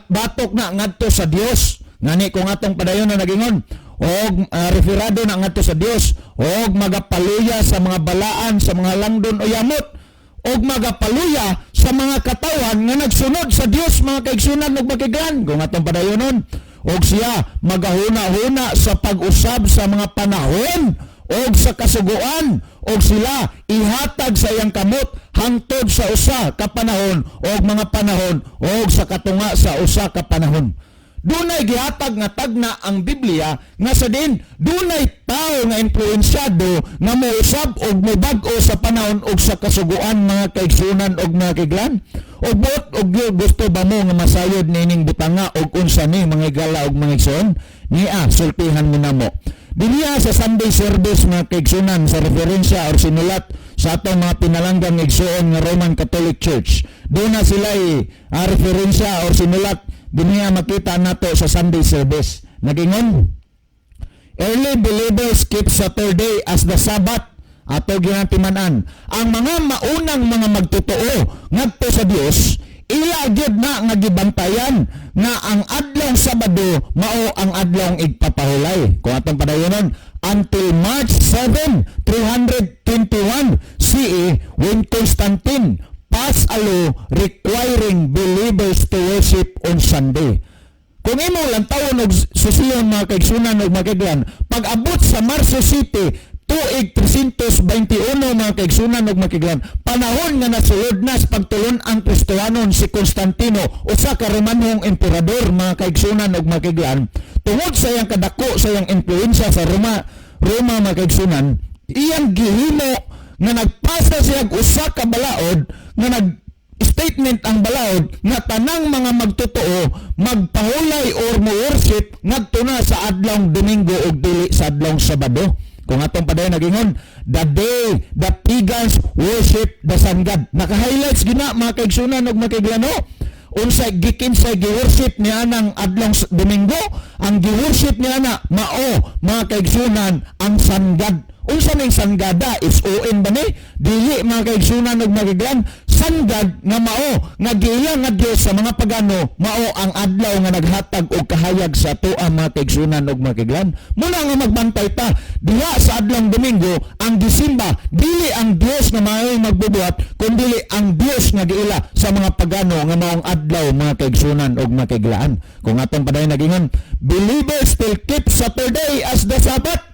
A: batok na ngadto sa Dios. Ngani kung atong padayon na nagingon, og referado na ngadto sa Dios og magapaluya sa mga balaan sa mga langdon o yamot og magapaluya sa mga katawan nga nagsunod sa Dios, mga kaigsunan ug makiglan kung atong padayonon. Og siya magahuna-huna sa pag-usab sa mga panahon og sa kasuguan, og sila ihatag sa iyang kamot hangtod sa usa ka panahon og mga panahon og sa katunga sa usa ka panahon. Dunay gihatag nga tagna ang Biblia nga sa din dunay tao nga influensyado nga mousab og mobag-o sa panahon og sa kasuguan, mga kaigsunan og mga kiglan. Og buot og gusto ba mo nga masayod nining butanga og unsa ni mga gala og mga igsoon? Niya sultihan mo namo. Diniya sa Sunday service, mga kaigsunan, sa referensya or sinulat sa atong mga pinalanggang igsoon nga Roman Catholic Church. Doon na sila referensya or sinulat. Diniya makita nato sa Sunday service. Nagingon, early believers keep Saturday as the Sabbath. Ato ginatimanan ang mga maunang mga magtotoo ngadto sa Dios, ila gyud na nga gibantayan nga ang adlong Sabado mao ang adlong igpapahulay. Kung atong padayonon, until March 7, 321 CE, when Constantine passed a law requiring believers to worship on Sunday. Kung imo lang tawon og susiyon, mga kaigsunan og makiglan, pag abot sa Marso City tuig 321, mga kaigsunan og makiglan, panahon nga nasulod na sa pagtulon ang Kristohanon si Constantino, usa ka Romanong emperador, mga kaigsunan og makiglan, tungod sa iyang kadako sa iyang impluwensya sa Roma, mga kaigsunan, iyang gihimo nga nagpasa siya usa ka balaod nga statement ang balaod nga tanang mga magtotoo magpahulay or mo-worship ngadto na sa adlong Domingo ug dili sa adlong Sabado. Kung atong padayon nagingon, the day the pagans worship the sun god. Naka-highlights gina, mga kaigsunan ug makiglano. Unsay gikinsay gi-worship niya ng adlong Domingo, ang gi-worship niya na mao, mga kaigsunan, ang sun god. Unsa ning sangada is UN ba ni? Dili, mga kaigsunan ug makiglan, sangad nga mao nga giya nga Dios sa mga pagano, mao ang adlaw nga naghatag og kahayag sa atoa, mga kaigsunan ug makiglan. Muna nga magbantay ta diha sa adlong Domingo ang gisimba, dili ang Dios nga mao'y magbubuhat, kundi ang Dios nga giila sa mga pagano nga maong adlaw, mga kaigsunan ug makiglaan. Kung atong padayon nagingon, believers still keep Saturday as the Sabbath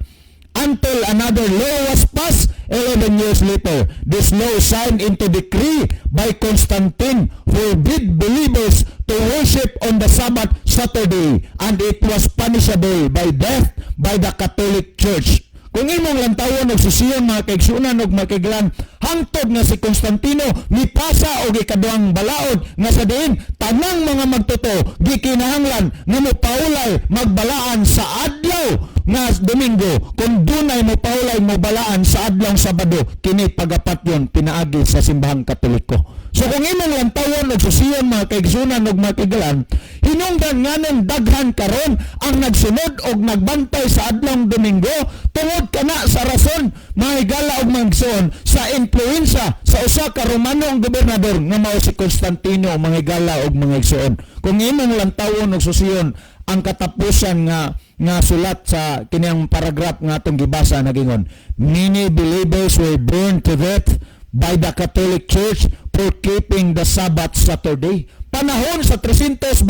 A: until another law was passed 11 years later. This law signed into decree by Constantine forbid believers to worship on the Sabbath Saturday, and it was punishable by death by the Catholic Church. Kung imong lantawon og susiyon, mga kaigsunan og makiglan, hangtod nga si Constantino mipasa og ikaduhang balaod nga sa diin tanang mga magtuto gikinahanglan nga mopaulay magbalaan sa adlaw nga Domingo, kung dunay mopaulay mobalaan sa adlong Sabado, kini pagapat yon pinaagi sa simbahang Katoliko. So kung imong lantawon og susiyon, mga kaigsunan og makiglan, hinungdan nganong daghan karon ang nagsunod og nagbantay sa adlong Domingo tungod kana sa rason, mga higala og magsuon sa influensya sa usa ka Romanong gobernador nga mao si Constantino, mga higala og mga igsuon. Kung imong lantawon og susiyon ang katapusan nga sulat sa kiniyang paragraph nga atong gibasa, nagingon, many believers were burned to death by the Catholic Church for keeping the Sabbath Saturday. Panahon sa 321,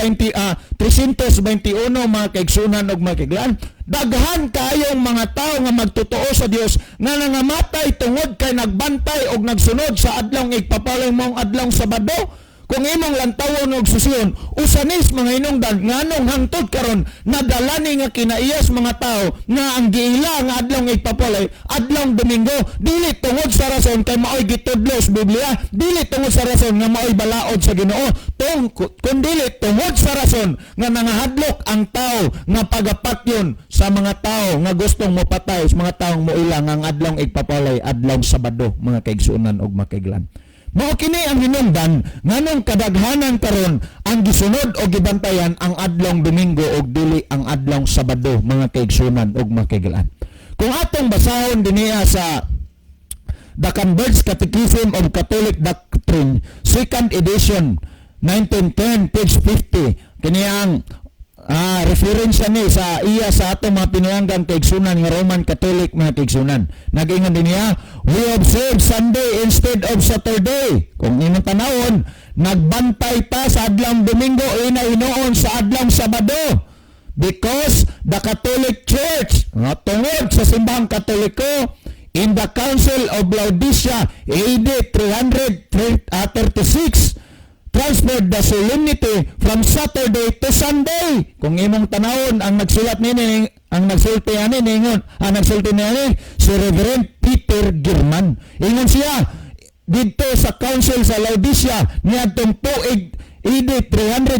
A: mga kaigsunan og makiglan, daghan kayong mga tao nga magtotoo sa Dios nga nangamatay tungod kay nagbantay og nagsunod sa adlong igpapalay mong adlong Sabado. Kung imong lantawon og susiyon, usanis mga hinungdan nganong hangtod karon nadalani nga kinaiyas mga tao nga ang giila nga adlong igpapalay adlong Domingo, dili tungod sa rason kay maoy gitudlos Biblia, dili tungod sa rason nga maoy balaod sa Ginoo, kundi tungod sa rason nga nangahadlok ang tao nga pagapatyon sa mga tao nga gustong mopatay sa mga taong moila nga ang adlong igpapalay adlong Sabado, mga kaigsunan og makiglan. Mao kini ang hinungdan nganong kadaghanan karon ang gisunod o gibantayan ang adlong Domingo og dili ang adlong Sabado, mga kaigsunan og makiglaan. Kung atong basahon dinhiya sa The Converged Catechism of Catholic Doctrine, 2nd edition, 1910, page 50, kini ang reference ni sa iya sa ato mga pinanggang kaigsunan nga Roman Catholic mga kaigsunan. Nagingon din niya, we observe Sunday instead of Saturday. Kung imong tanawon, nagbantay pa sa adlang Domingo ina-inoon sa adlang Sabado. Because the Catholic Church, tungod sa simbahang Katoliko, in the Council of Laodicea, AD 336, transferred the solemnity from Saturday to Sunday. Kung imong tanawon ang nagsulat nini, ang nagsulti ani ningon, ang nagsulti ni si Reverend Peter Girman. Ingon siya dito sa Council sa Laodicea niadtong tuig AD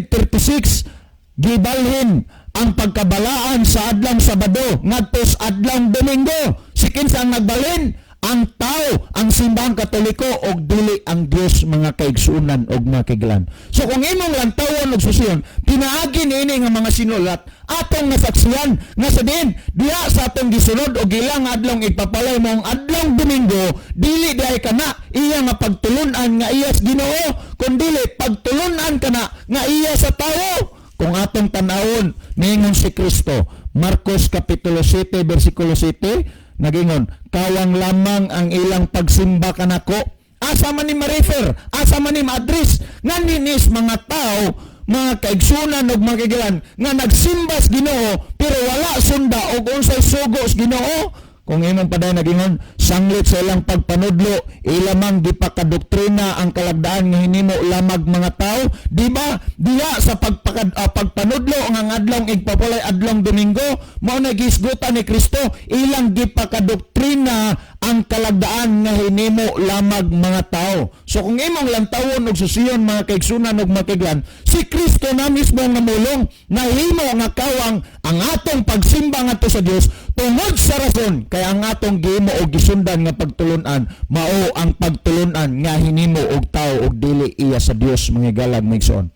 A: 336 gibalhin ang pagkabalaan sa adlang Sabado ngadto sa adlang Domingo. Si kinsa ang nagbalhin? Ang tao, ang simbahang Katoliko og dili ang Dios mga kaigsunan og mga kaiglan. So kung imong lantawon og susiyon, pinaagi niini nga mga sinulat atong nasaksiyan nga sa din diha sa atong gisunod og ilang adlong ipapalay mong adlong Domingo, dili diay kana iya nga pagtulunan nga iya sa Ginoo, kundi pagtulunan kana nga iya sa tao. Kung atong tanawon ningon si Kristo, Marcos Kapitulo 7 versikulo 7, nagingon, kawang lamang ang ilang pagsimba kanako. Asa man ni ma-refer, asa man ni ma-address, nga ninis mga tao, mga kaigsunan o mga kaigilan, nga nagsimba sa Ginoo, pero wala sunda o unsay sugo sa Ginoo. Kung imong paday nagingon, sanglit sa ilang pagpanudlo, ilamang di pa kadoktrina ang kalagdaan nga hinimo lamag mga tao. Di ba? Diya sa pagpanudlo ang adlong igpapulay adlong Domingo, mao na gisgutan ni Kristo, ilang di pa kadoktrina ang kalagdaan nga hinimo lamag mga tao. So kung imong lantawon og susiyon mga kaigsunan og mga kaiglan, si Kristo na mismo nga mulong nahimo nga kawang ang atong pagsimba ngadto sa Dios tungod sa rason kaya ang atong gihimo og gisundan nga pagtulunan mao ang pagtulunan nga hinimo og tao og dili iya sa Dios mga galag maigsoon.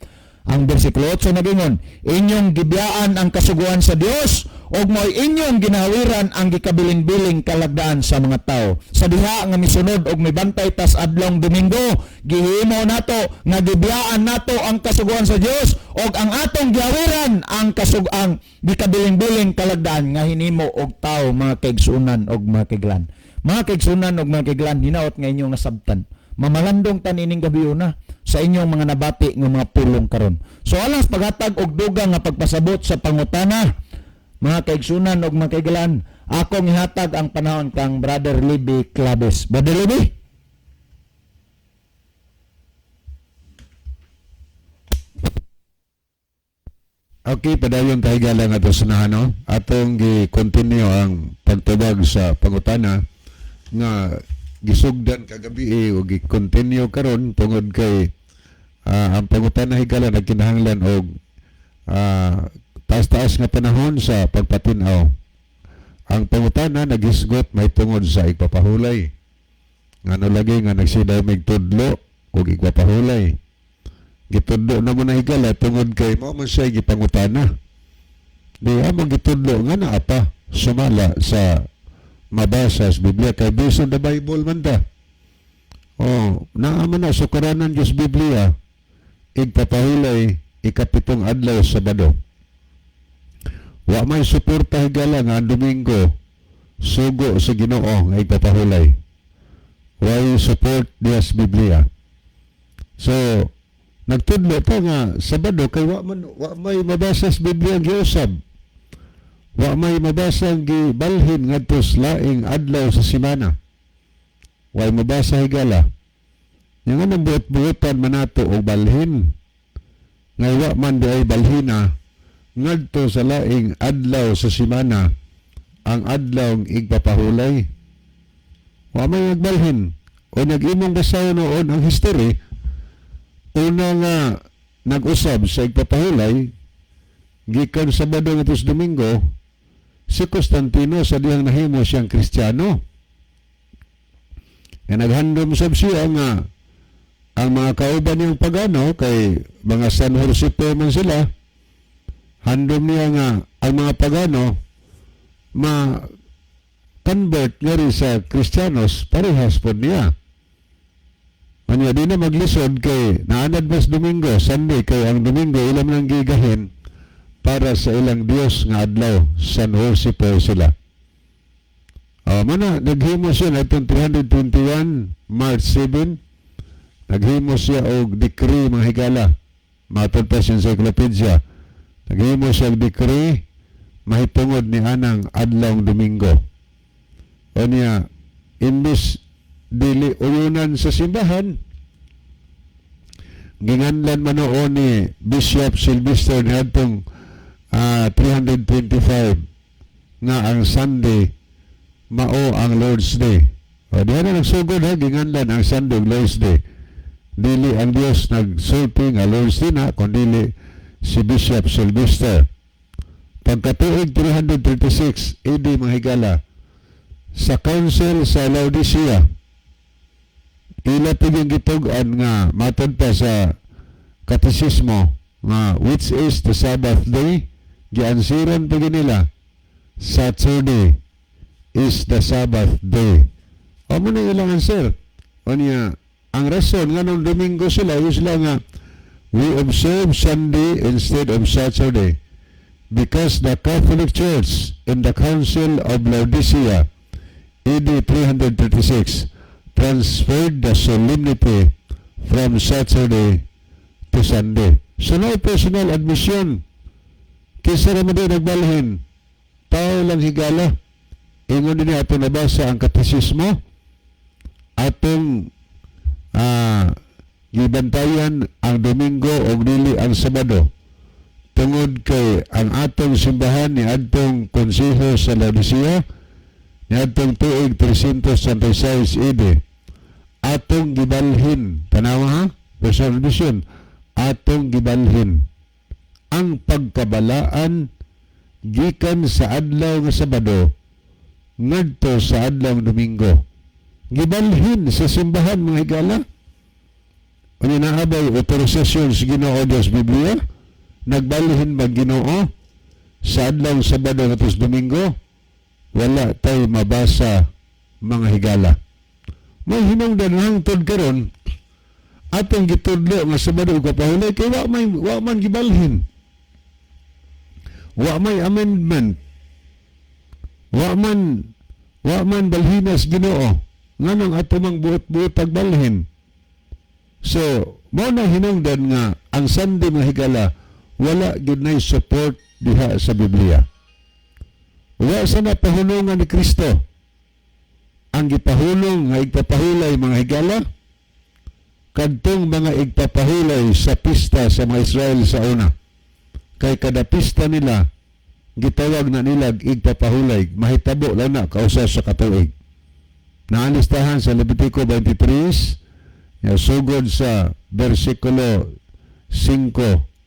A: Ang bersikulo 8 nagingon, inyong gibiyaan ang kasuguan sa Dios og mao inyong ginawiran ang gikabilin-biling kalagdaan sa mga tao. Sa diha nga misunod og mibantay tas adlong Domingo, gihimo nato nga gibiyaan nato ang kasuguan sa Dios og ang atong giawiran ang kasugang gikabilin-biling kalagdaan nga hinimo og tao mga kaigsunan og mga kaiglan. Mga kaigsunan og mga kaiglan, hinaot nga inyong nasabtan. Mamalandong tan ining gabi na sa inyong mga nabati nga mga pulong karon. So alang paghatag og dugang nga pagpasabot sa pangutana, mga kaigsunan og mga kaiglan, akong ihatag ang panahon kang Brother Libby Claves. Brother Libby?
B: Okay, padayon tayo galang ato sunahan, atong gi-continue ang pagtubag sa pangutana nga gisugdan kagabi o gi-continue karon tungod kay ang pangutana higala nagkinahanglan og taas-taas nga panahon sa pagpatinaw. Ang pangutana nagisgot may tungod sa igpapahulay. Ngano lagi nga nagsidaw mig tudlo og igpapahulay. Gitudlo na mo na higala tungod kay mao man siya gipangutana. Di among gitudlo nga naa pa sumala sa mabasa sa Biblia kay based on the Bible man da. Naaman na sukaranan Diyos Biblia igpapahulay ikapitong adlaw Sabado. Wa may suporta higala nga Domingo sugo sa Ginoo nga igpapahulay. Why support Diyos Biblia? So nagtudlo pa nga Sabado kay wa may mabasa sa Biblia ang giusab. Wa may mabasa ang gibalhin ngadto sa laing adlaw sa semana. Wa mabasa higala. Yang anong buot-buotan manato o balhin. Ngay wa man di ay balhina ngadto sa laing adlaw sa semana ang adlaw ng igpapahulay. Wa may nagbalhin. O nag-imong basaw noon ang history, una nga nag-usab sa igpapahulay, gikan Sabado nga tus Domingo, si Constantino sa diyang nahimo siyang Kristiyano. E naghandom sab siya nga ang mga kauban niyang pagano kay mga San Joseph man sila, handom niya nga ang mga pagano ma-convert nga rin sa Kristiyanos, parehas po niya. Anya di na maglisod kay naanad mas Domingo, Sunday, kay ang Domingo ilam nang gigahin para sa ilang Dios nga adlaw San Jose po sila. Mana naghimo siya natong 321 March 7, naghimo siya og decree mga higala. Matod pa sa encyclopedia. Naghimo siya og decree mahitungod ni anang adlawng Domingo. O niya, imbis dili uyunan sa simbahan, ginganlan man o ni Bishop Sylvester ni atong 325 nga ang Sunday mao ang Lord's Day. O diha na nagsugod ha, ginganlan ang Sunday Lord's Day. Dili ang Dios nagsulti nga Lord's Day na, kundili si Bishop Sylvester. Pagkatuig 336 AD mga higala, sa Council sa Laodicea, ila po yung gitugan nga matod pa sa katisismo nga which is the Sabbath day, giansiran po nila Saturday is the Sabbath day. O mo na ilang answer. O niya, ang rason nga nung Domingo sila nga we observe Sunday instead of Saturday because the Catholic Church in the Council of Laodicea AD 336 transferred the solemnity from Saturday to Sunday. So no personal admission. Kisa naman din nagbalhin. Tao lang higala. Ingon din ato nabasa ang katisismo. Atong gibantayan ang Domingo o dili ang Sabado. Tungod kay ang atong simbahan ni atong konseho sa Laodicea ni atong tuig 336 AD atong gibalhin, tanawa ha, personal admission, atong gibalhin ang pagkabalaan gikan sa adlaw nga Sabado ngadto sa adlaw Domingo. Gibalhin sa simbahan mga higala. Ano naabay otorisasyon sa Ginoo Dios Biblia, nagbalhin ba Ginoo sa adlaw Sabado ngadto sa Domingo? Wala tay mabasa mga higala. May hinungdan hangtod karon atong gitudlo nga Sabado ug kapahulay kay wa man gibalhin. Wa may amendment. Wa man balhinas Ginoo nganong ato mang buot-buot pagbalhin. So, mo na hinungdan nga ang Sunday mga higala wala gid nay support diha sa Biblia. Wa sa napahulungan ni Kristo ang gipahulong nga igpapahulay mga higala kadtong mga igpapahulay sa pista sa mga Israel sa una. Kay kada pista nila gitawag na nila igpapahulay, mahitabo lang na kausa sa katuig. Naalistahan sa Levitico 23 sugod sa versikulo 5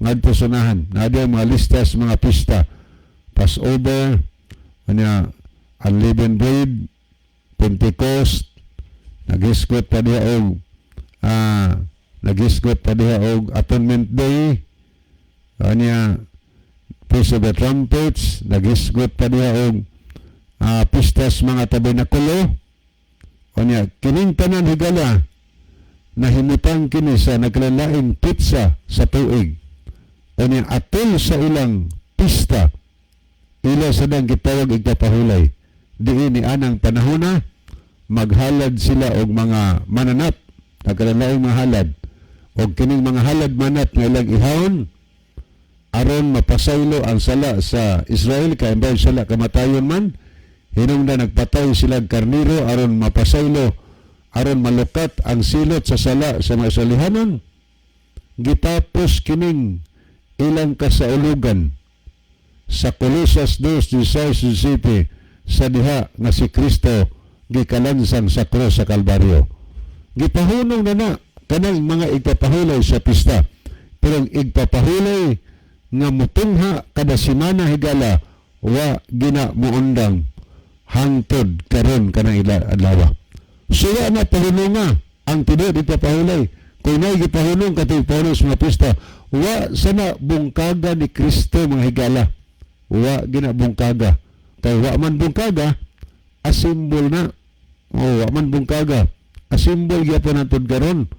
B: ngadto sunahan na mga listas mga pista, Passover, unleavened bread, Pentecost, nagisgot pa diha og Atonement Day, Feast of the Trumpets, nagisgot pa diha og pistas mga tabernakulo. Kining tanan higala nahimutang kini sa nagkalain pizza sa tuig. Atol sa ilang pista ila sa dang gitawag igpapahulay. Diin ni anang panahona maghalad sila og mga mananap, nagkalain mga halad. Og kining mga halad manat nga ilang ihawon aron mapasaylo ang sala sa Israel kay imbay sala kamatayon man. Hinungdan nagpatay sila karniro aron mapasaylo, aron malukat ang silot sa sala sa mga salihanon. Gitapos kining ilang kasaulugan sa Colosas 2:16-17 sa diha nga si Kristo gikalansang sa krus sa Kalbaryo. Gipahunong na kanang mga igpapahulay sa pista. Pero ang igpapahulay nga mutungha kada semana higala wa gina muundang hangtod karon kanang adlaw. So wa na pahulunga ang tinuod igpapahulay. Kung na igpahulong katong Paulos mga pista, wa sana bungkaga ni Kristo mga higala. Wa gina bungkaga. Kay wa man bungkaga, asimbol na. Wa man bungkaga, asimbol gyapon antod karon.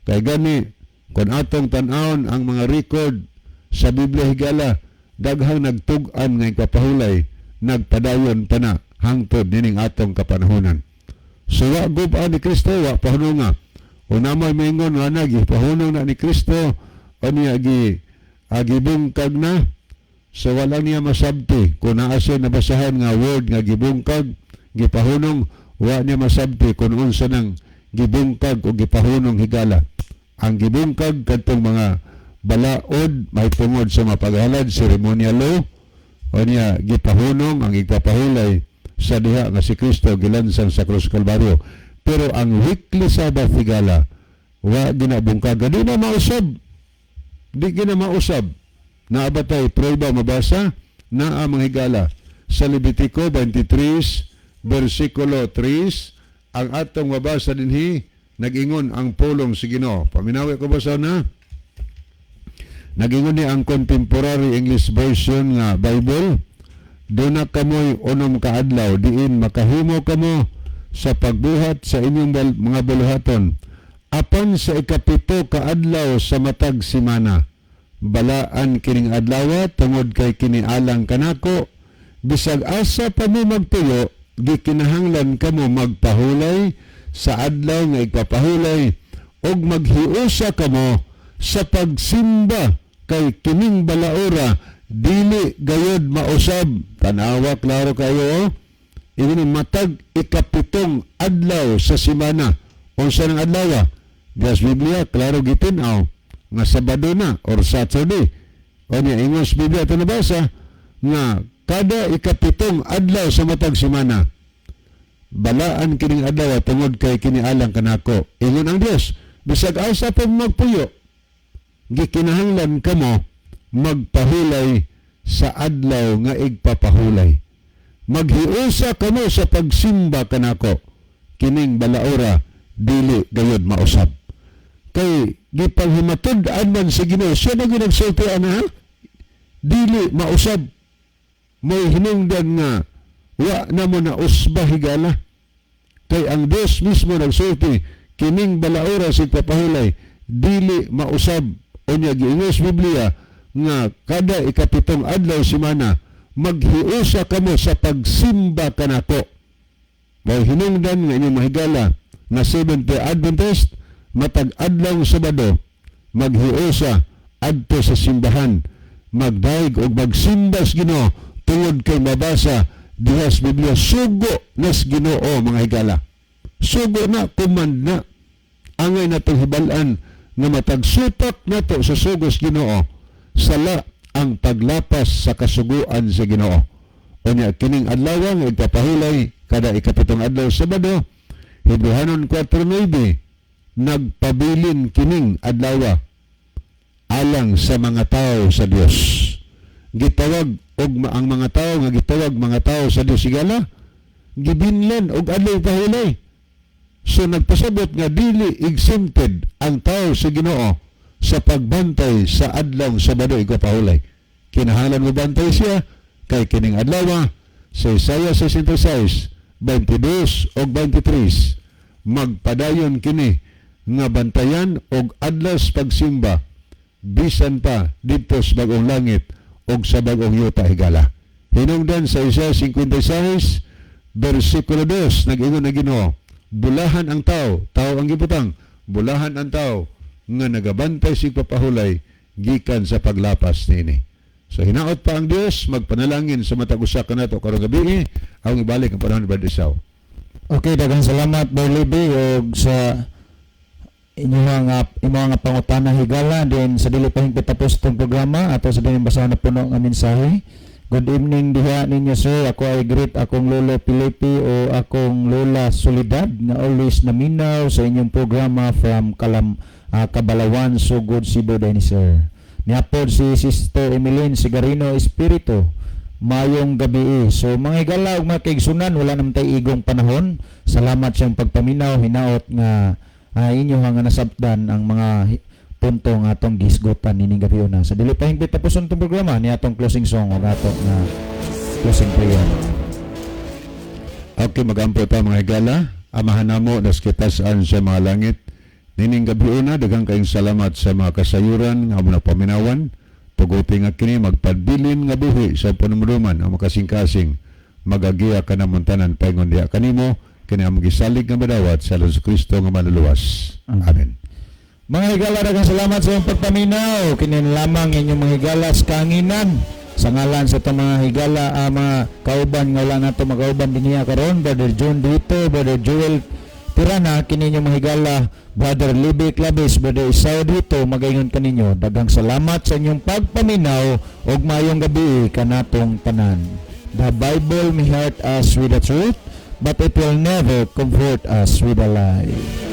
B: Kay gani kun atong tan-awon ang mga record sa Biblia higala, daghang nagtug-an nga ipapahulay nagpadayon pa na hangtod nining atong kapanahonan. So wa gub-an ni Kristo, wa pahununga. Unamay maingon nga nagipahunong na ni Kristo o niya gibungkag na. So wala niya masabti kung naa siya nabasahan nga word nga gibungkag, gipahunong, wa niya masabti kung unsa nang gibungkag o gipahunong higala. Ang gibungkag kadtong mga balaod may tungod sa mapaghalad ceremonial law o niya gipahunong ang igpapahulay sa diha nga si Kristo gilansang sa krus Kalbaryo. Pero ang weekly Sabbath higala wa ginabungkag, di na mausab. Di gina mausab. Naabatay prueba mabasa na ang mga higala sa Levitico 23 versikulo 3 ang atong mabasa dinhi nag-ingon ang pulong si Ginoo. Paminawi ko basa na. Nag-ingon ni ang contemporary English version nga Bible, do na kamoy unom kaadlaw diin makahimo kamo sa pagbuhat sa inyong mga buluhaton apan sa ikapito kaadlaw sa matag simana. Balaan kining adlaw tungod kay kinialang kanako, bisag asa pa mo magtuyo gikinahanglan kamo magpahulay sa adlaw nga igpapahulay og maghiusa kamo sa pagsimba kay kining balaura dili gayod mausab. Tanawa klaro kayo ini matag ikapitong adlaw sa simana. Unsa nang adlaw? Gas Biblia klaro gitinaw nga Sabado na or Saturday. O niya ingos Biblia ito nabasa nga kada ikapitong adlaw sa matag simana. Balaan kining adlaw tungod kay kinialang kanako. Ingon ang Dios, bisag asa pa magpuyo, gikinahanglan kamo magpahulay sa adlaw nga igpapahulay. Maghiusa kamo sa pagsimba kanako. Kining balaura dili gayud mausab. Kay gipanghimatud-an man sa Ginoo, siya na ginagsulti ana, dili mausab. May hinungdan nga wa na mo na usba higala. Kay ang Dios mismo nagsulti kining balaura sa igpapahulay dili mausab. O niya giingos Biblia nga kada ikapitong adlaw simana maghiusa kamo sa pagsimba kanako. May hinungdan nga inyong mahigala na Seventh-day Adventist matag adlaw Sabado maghiusa adto sa simbahan, magdaig og magsimba sa Ginoo tungod kay mabasa diha sa Biblia sugo nas Ginoo mga higala. Sugo na, command na. Angay natong hibalan nga matag supak nato sa sugos Ginoo sala ang paglapas sa kasuguan sa Ginoo. Unya kining adlaw nga igpapahulay kada ikapitong adlaw Sabado, Hebrehanon 4:9 nagpabilin kining adlaw alang sa mga tao sa Dios. Gitawag og ang mga tao nga gitawag mga tao sa Dios sigala gibinlan og adlaw pahulay. So nagpasabot nga dili exempted ang tao sa Ginoo sa pagbantay sa adlaw Sabado igpapahulay. Kinahanglan mo bantay siya kay kining adlaw sa Isaiah 66, 22 o 23 magpadayon kini nga bantayan og adlas pagsimba bisan pa dito sa bagong langit og sa bagong yuta higala. Hinungdan sa Isaiah 56 versikulo 2 nag-ingon na Ginoo, bulahan ang tao ang gibutang, bulahan ang tao nga nagabantay sig papahulay gikan sa paglapas nini. So hinaot pa ang Dios magpanalangin sa matag usa kanato karong gabi ang ibalik ang panahon ni Brother Isaw.
A: Okay, daghang salamat Brother Libby og sa inyong mga pangutana higala din sa dili pa hingpit tapos itong programa ato sa dining basahan na puno nga mensahe. Good evening diha ninyo sir. Ako ay greet akong Lolo Pilipi o akong Lola Solidad na always naminaw sa inyong programa from Kabalawan, Sugod, Cebu din sir. Niapod si Sister Emeline Sigarino Espiritu. Mayong gabi. So mga higala ug mga kaigsunan wala naman tay igong panahon. Salamat siyang pagpaminaw hinaot nga inyo nga nasabdan ang mga punto nga atong gisgotan nining gabi na. Sa dili pa hingpit tapos ang programa ni atong closing song o atong nga closing prayer.
B: Okay, magampo ta mga higala. Amahan namo nas kitas-an sa mga langit. Nining gabi na daghang kayong salamat sa mga kasayuran nga among paminawan tuguti nga kini magpadbilin nga buhi sa panumuruman ang makasing-kasing magagiya ka na muntanan paingon diha kanimo kini ang gisalig nga madawat sa Hesus Kristo nga manluluwas. Amen.
A: Mga higala, daghang salamat sa iyong pagpaminaw. Kinin lamang inyong mga higala sa kanginan. Sa ngalan sa itong mga higala, mga kauban nga wala na ito magkauban din niya karon. Brother John dito, Brother Joel Tirana, kinin yung mga higala, Brother Libby Clavis, Brother Isao dito, magayon kaninyo. Daghang salamat sa inyong pagpaminaw ug mayong gabi kanatong tanan. The Bible may hurt us with the truth, but it will never comfort us with a lie.